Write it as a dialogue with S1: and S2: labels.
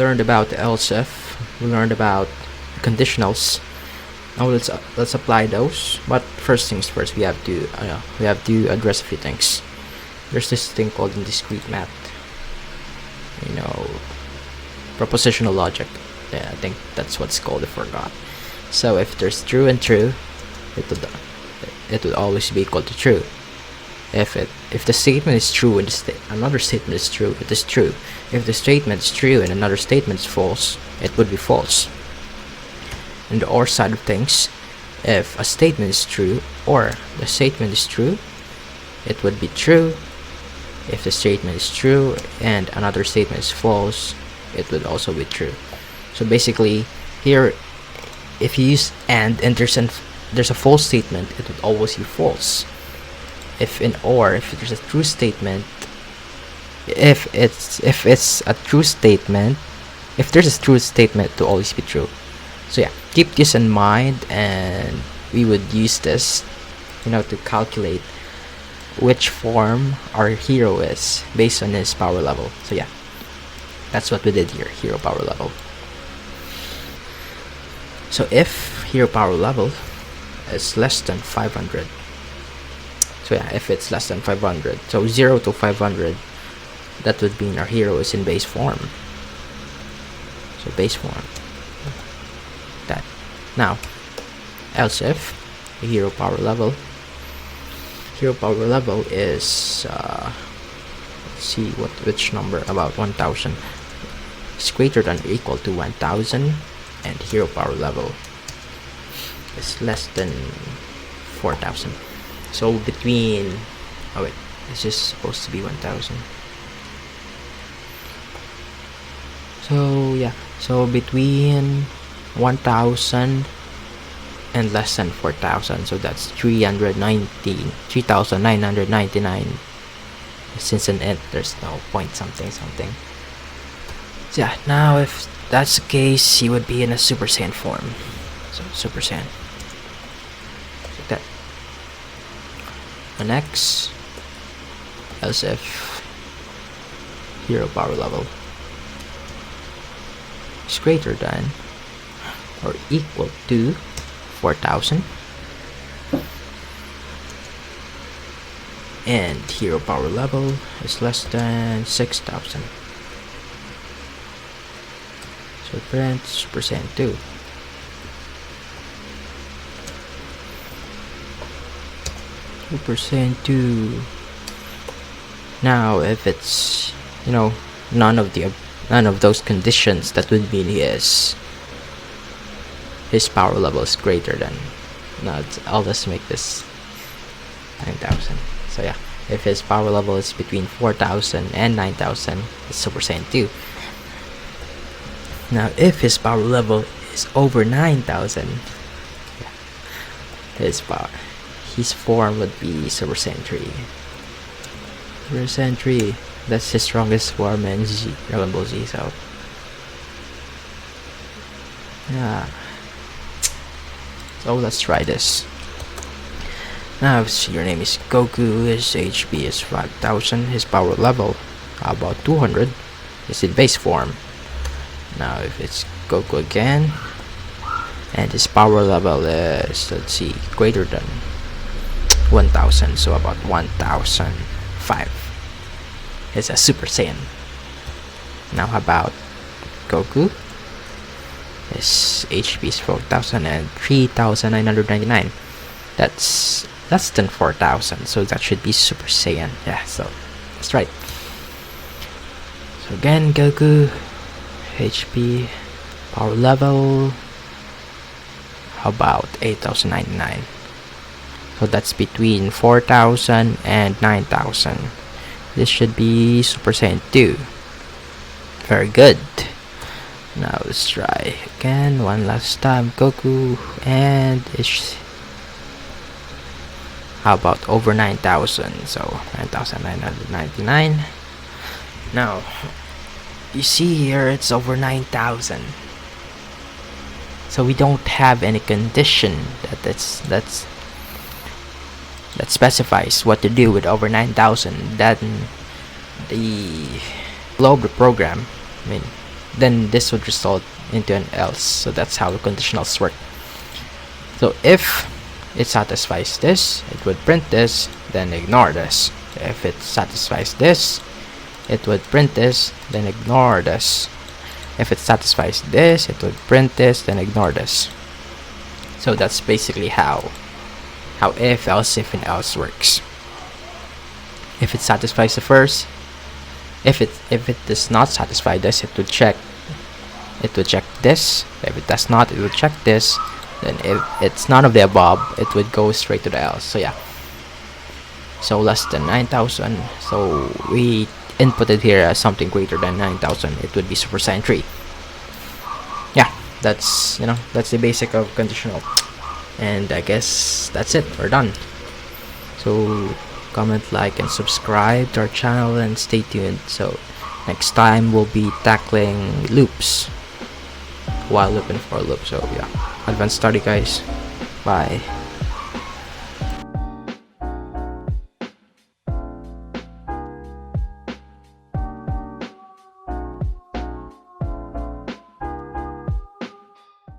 S1: learned about else if, we learned about conditionals. Now let's apply those. But first things first, we have to address a few things. There's this thing called in discrete math, propositional logic. Yeah, I think that's what's called. I forgot. So if there's true and true, it would always be equal to true. If the statement is true and another statement is true, it is true. If the statement is true and another statement is false, it would be false. In the or side of things, if a statement is true or the statement is true, it would be true. If the statement is true and another statement is false, it would also be true. So basically, here, if you use and there's a false statement, it would always be false. If there's a true statement, if there's a true statement, it will always be true. So yeah, keep this in mind, and we would use this, to calculate which form our hero is based on his power level. So yeah, that's what we did here, hero power level. So if hero power level is less than 500, so yeah, if it's less than 500, so 0 to 500, that would mean our hero is in base form. So base form. That. Now, else if the hero power level is let's see which number, about 1000, is greater than or equal to 1000, and hero power level is less than 4000. So between, this is supposed to be 1000. So yeah, so between 1000 and less than 4000, so that's 3999. Since an int, there's no point something. So yeah, now if that's the case, he would be in a Super Saiyan form. So Super Saiyan, like that. And next, else if hero power level is greater than or equal to 4000, and hero power level is less than 6000. So print Super Saiyan 2. Super Saiyan 2. Now if it's none of those conditions, that would mean his power level is greater than, I'll just make this 9000. So yeah, if his power level is between 4000 and 9000, it's Super Saiyan 2. Now if his power level is over 9000, his form would be Super Saiyan 3. Super Saiyan 3, that's his strongest form in Dragon Ball Z. So yeah, so let's try this. Now if your name is Goku, his HP is 5000, his power level about 200, is in base form. Now if it's Goku again, and his power level is, let's see, greater than 1000, so about 1005, is a Super Saiyan. Now how about Goku? His HP is 4000 and 3999. That's less than 4000, so that should be Super Saiyan. Yeah, so that's right. So again, Goku, HP, power level, how about 8099? So that's between 4000 and 9000. This should be Super Saiyan 2. Very good. Now let's try again one last time, Goku, and it's, how about over 9000? So 9999. Now you see here it's over 9000. So we don't have any condition that specifies what to do with over 9000. Then the flow of the program, then this would result into an else. So that's how conditionals work. So if it satisfies this, it would print this, then ignore this. If it satisfies this, it would print this, then ignore this. If it satisfies this, it would print this, then ignore this. So that's basically how if, else, if, and else works. If it satisfies the first, if it does not satisfy this, it would check this. If it does not, it would check this. Then if it's none of the above, it would go straight to the else. So yeah. So less than 9,000. So we inputted here as something greater than 9,000. It would be supersine 3. Yeah, that's that's the basic of conditional. And I guess that's it. We're done. So comment, like, and subscribe to our channel, and stay tuned. So next time we'll be tackling loops, while loop and for loop. So yeah, advanced study, guys. Bye.